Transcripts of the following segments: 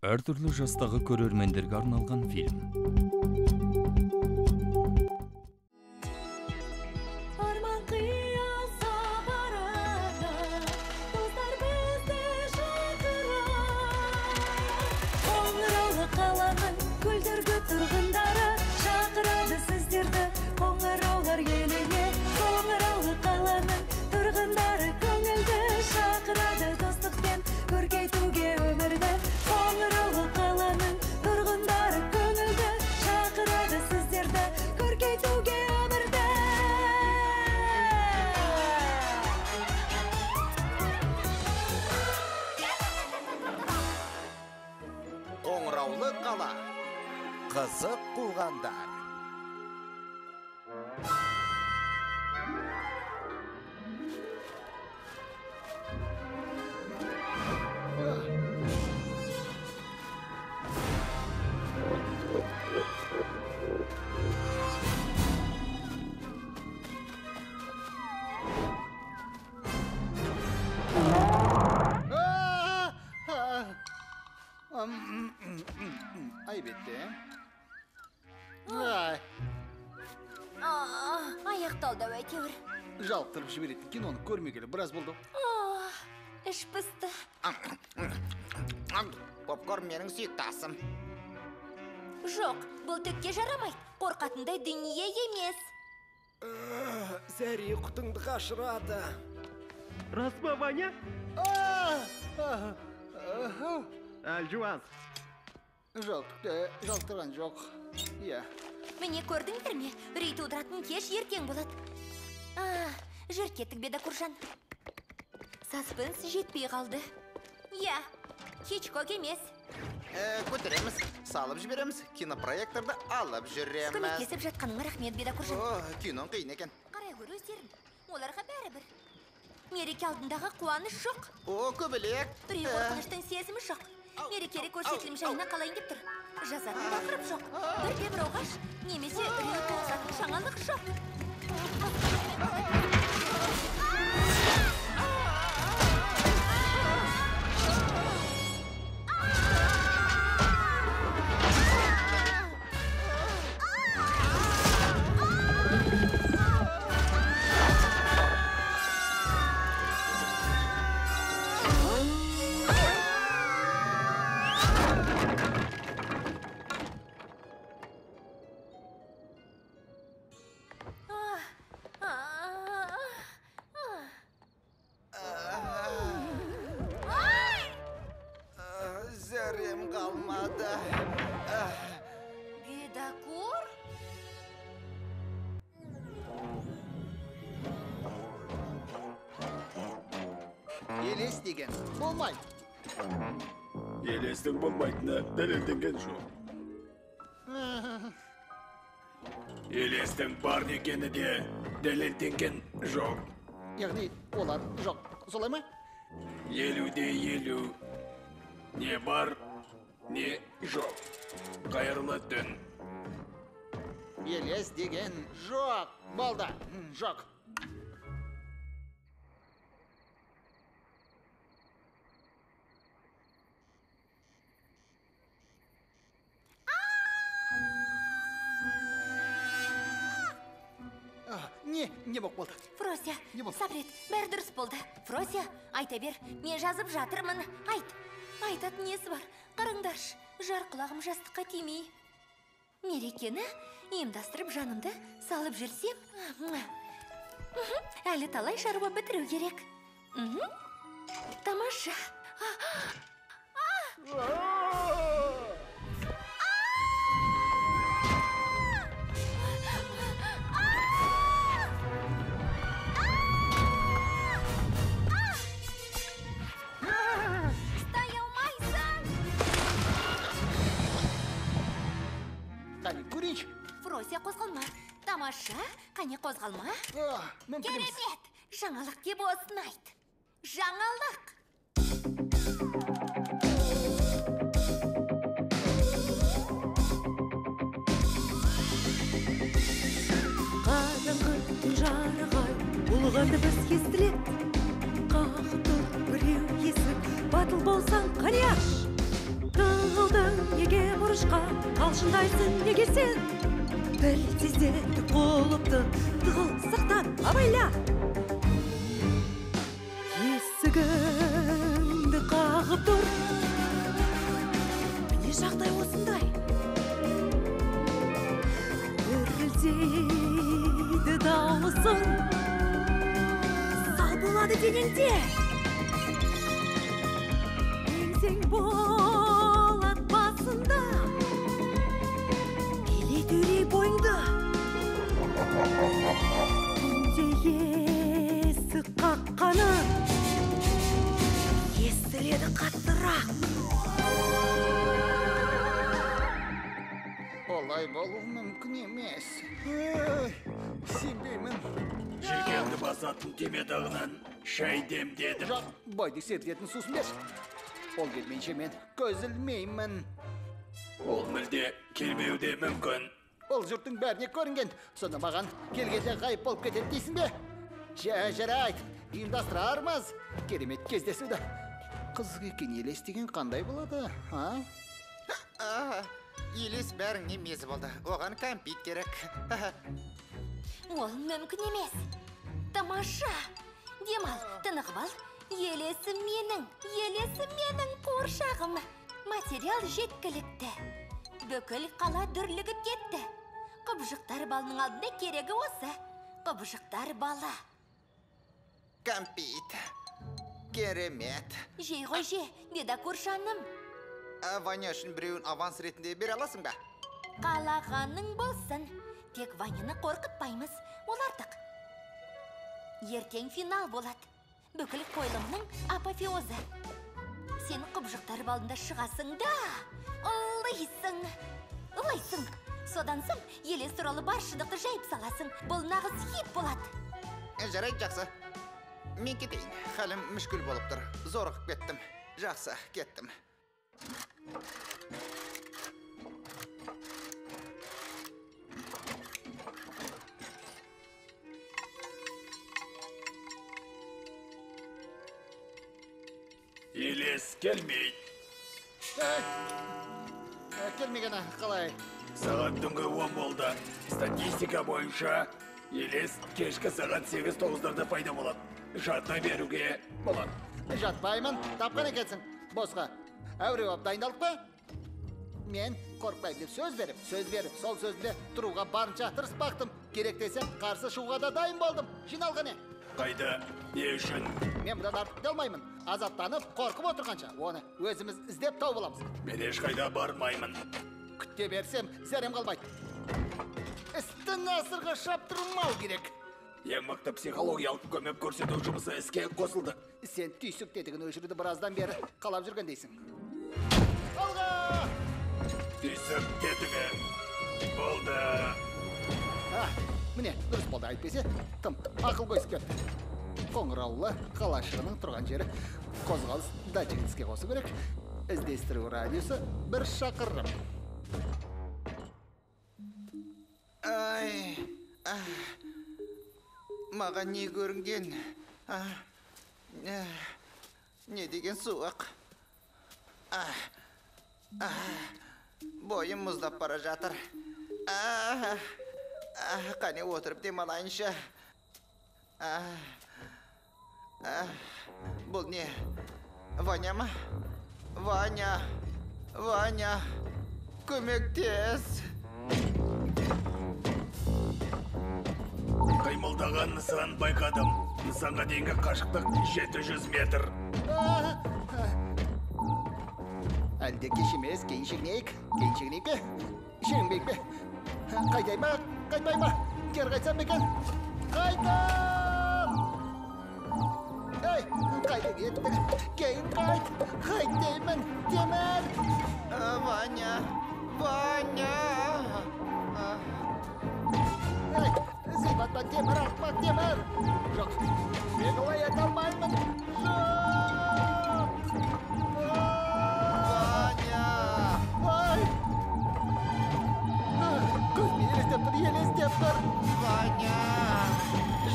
Әр түрлі жастағы көрермендерге арналған фильм. Қоңыраулы қала, қызық қуғандар. Ай бетте. Аяқталды әйтеуір. Жалықтырып жіберетін киноны көрмегелі біраз болды. Іш пысты. Попкорн менің сүйікті асым. Жоқ, бұл түкке жарамайды. Қорқатындай дүние емес. Зәре құтыңды қашырады. Рас па, Ваня? Әлжуаз. Жалықтырған жоқ. Иә. Міне көрдіңдер ме? Үрей тудыратын кеш ертең болады. Жүріп кеттік беда Куржан. Саспенс жетпей қалды. Иә, Хичкок емес. Көтереміз, салып жібереміз, кинопроекторды алып жүреміз. Көмектесіп жатқаныңа рахмет беда Куржан. Кинон қиын екен. Қарай көру өздерін. Оларға бәрібір. Мереке алдындағы қуаныш жоқ. Көбелек. Үрей қорқыныштың сезімі жоқ. Мерекелі көрсетілім жайына қалайын деп тұр. Жазатын тақырып жоқ. Бірде бір оғаш, немесе үрей туғызатын жаңалық жоқ. Зәрем қалмады. Бедакур? Елес деген болмайды. Елестің болмайтыны дәлелденген жоқ. Елестің бар екені де дәлелденген жоқ. Яғни олар жоқ. Солай ма? 50-50. Не бар, не жоқ. Қайырлы түн. Елес деген жоқ. Болды. Жоқ. Не болып болды? Фрося, сабрет, бәрі дұрыс болды. Фрося, айта бер, мен жазып жатырмын. Айтатын несі бар? Қараңдаршы, жар құлағым жастыққа тимей. Мерекені ұйымдастырып жанымды салып жүрсем, әлі талай шаруа бітіру керек. Тамаша. Көрейінші. Фрося, қозғалма. Тамаша, қане қозғалма. Керемет, жаңалық деп осын айт. Жаңалық. Қараңғы түн жарығай, ұлғарды біз естілет. Қағып тұр біреу есік, батыл болсаң қане аш. бұрышқа қалшындайсың неге сен? Тілсіздетіп қолыпты тығыл сақтан абайла. Есігіңді қағып тұр. Міне жағдай осындай. Үрілдейді дауысың. Сал болады денеңде. Еңсең болады басында. Келеді үрей бойыңды. Түнде есік қаққаны естіледі қаттырақ. Олай болу мүмкін емес. Сенбеймін. Желкеңді басатын темедағынан шай демдедім. Жоқ, байды сердетін сусын берші. Ол келмейінше мен көз ілмеймін. Ол мүлде келмеуде мүмкін. Ол жұрттың бәріне көрінген. Сонда маған келгенде ғайып болып кетеді дейсің бе? Жарайт, ұйымдастырармыз. Керемет кездесуді. Қызық екен, елес деген қандай болады, а? Елес бәріңе мезі болды. Оған кәмпит керек. Ол мүмкін емес. Тамаша. Демал, тынығып ал. Елесі менің қуыршағым. Материал жеткілікті. Бүкіл қала дүрлігіп кетті. Құбыжықтар балының алдында керегі осы. Құбыжықтар бала. Кәмпит. Керемет. Жей ғой же, беда көршаным. Ваня үшін біреуін аванс ретінде бере аласың ба? Қалағаның болсын. Тек Ваняны қорқытпаймыз, ол артық. Ертең финал болады. Бүкіл қойылымның апофеозы. Сен құбыжықтар балында шығасың да, ұлайсың. Содан соң елес туралы бар шындықты жайып саласың. Бұл нағыз хит болады. Жарайды, жақсы. Мен кетейін. Халім мүшкіл болып тұр. Зорығып кеттім. Жақсы, кеттім. Елес келмейді. Келмегені қалай? Сағат түнгі 10 болды. Статистика бойынша елес кешкі сағат 8-9-дарда пайда болады. Жата беруге болады. Жатпаймын, тапқан екенсің. Босқа. Әуре болып дайындалып па? Мен қорқпайым деп сөз беріп, сол сөзінде тұруға барынша тырыспақтым. Керек десем, қарсы шығуға да дайын болдым. Жиналғаны. Қайда, не үшін? Мен бұдан артық делмаймын. Азаптанып, қорқып отырғанша, оны өзіміз іздеп тауып аламыз. Мен ешқайда бармаймын. Күтте берсем, зәрем қалмайды. Істің асырға шаптырмау керек. Ең мықты психологиялық көмек көрсету жұмысы іске қосылды. Сен түйсік тетігін өшіруді біраздан бері қалап жүрген дейсің. Алға! Түйсік тетігі болды. Міне, дұрыс болды айтпесе, тым ақыл көйсіп кетті. Қоңыраулы қалашығының тұрған жері қозғалыс датчигін іске қосу керек. Іздестіру радиусы 1 шақырым. Маған не көрінген? Не деген суық? Бойым мұздап бара жатыр. Қане отырып демалайыншы. Бұл не? Ваня ма? Ваня, көмектес. Қаймылдаған нысан байқадым. Нысанға дейінгі қашықтық 700 метр. Әлде кеш емес, кейін шегінейік бе? Шегінбейік бе? Қайдай ма? Қайтпай ма? Кер қайтсам бекен? Қайтам! Ей, қайда кеттің? Кейін қайт! Қайт деймін, Темір! Ваня! Ей, зейбатпа Темір, артпа Темір! Жоқ, мен олай ете алмаймын! Жоқ! Ваня! Ай! Көзбен елестеп тұр! Ваня!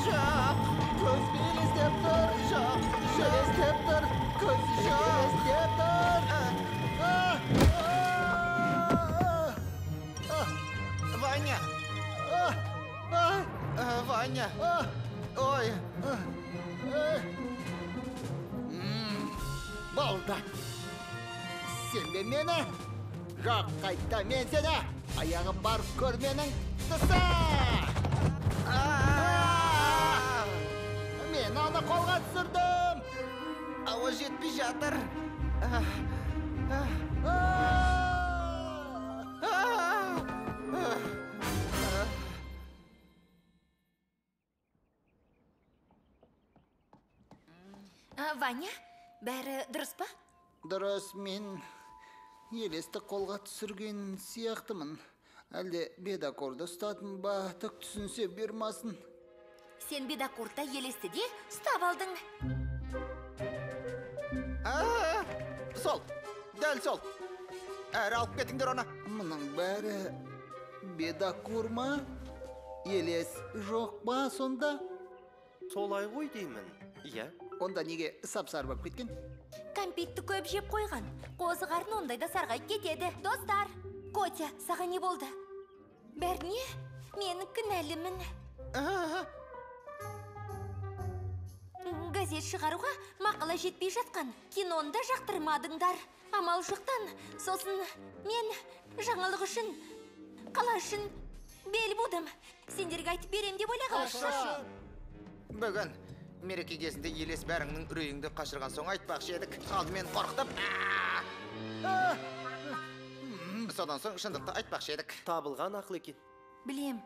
Жоқ! Көзбен елестеп тұр! Жоқ! Елестеп тұр! Көзбен елестеп тұр! Сенбе мені? Жоқ, қайта мен сені. Аяғы бар көрменің тұса. Мен оны қолға түсірдім. Ауа жетпей жатыр. Ваня, бәрі дұрыс па? Дұрыс, мен елесті қолға түсірген сияқтымын. Әлде бедакорды ұстадым ба, түк түсінсе бермасын. Сен бедакорда елесті де ұстап алдың. Сол, дәл сол. Әрі алып кетіңдер оны. Мұның бәрі бедакор ма? Елес жоқ ба сонда? Солай ғой деймін, иә? Онда неге сап-сары болып кеткен? Кәмпитті көп жеп қойған. Қозы қарын ондайда сарғайып кетеді. Достар, Котя, саған не болды? Бәріне мен кінәлімін. Газет шығаруға мақала жетпей жатқан. Киноны да жақтырмадыңдар. Амал жоқтан, сосын мен жаңалық үшін, қала үшін бел будым. Сендерге айтып берем деп ойлағам. Бүгін мереке кезінде елес бәріңнің үрейіңді қашырған соң айтпақшы едік. Алдымен қорқытып. Содан соң шындықты айтпақшы едік. Табылған ақыл екен. Білем,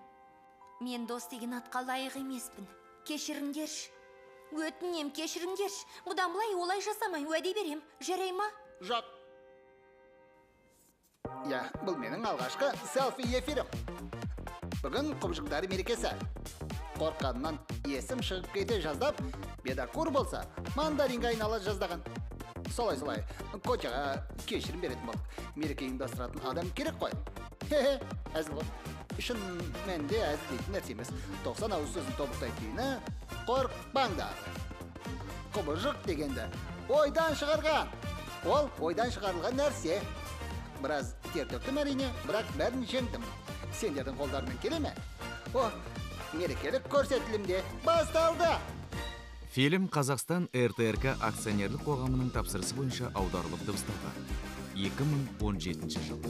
мен дос деген атқа лайық емеспін. Кешіріңдерші. Өтінем, кешіріңдерші. Бұдан былай олай жасамай уәде берем. Жарай ма? Жоқ. Я, бұл менің алғашқы селфи эфирім. Бүгін құбжықтары мерекесі. Қорқанынан есім шығып кете жаздап, бедакур болса, мандаринға айнала жаздаған. Солай, Котяға кешірім беретін болып. Мереке ұйымдастыратын адам керек қой. Хе-хе, әзіл ғой. Шын мәнде әзіл дейтін нәрсе емес. 90 ауыз сөзін тобықтайтыны қорқпаңдар. Құбыжық дегенді ойдан шығарған. Ол ойдан шығарылған нәрсе. Біраз тер төктім әрине, бірақ бәрін жеңдім. Сендердің қолдарымен келе ме? Мерекелік көрсетілімде басталды. Фильм Қазақстан РТРК акционерлік қоғамының тапсырысы бойынша аударылып дыбысталған. 2017 жыл.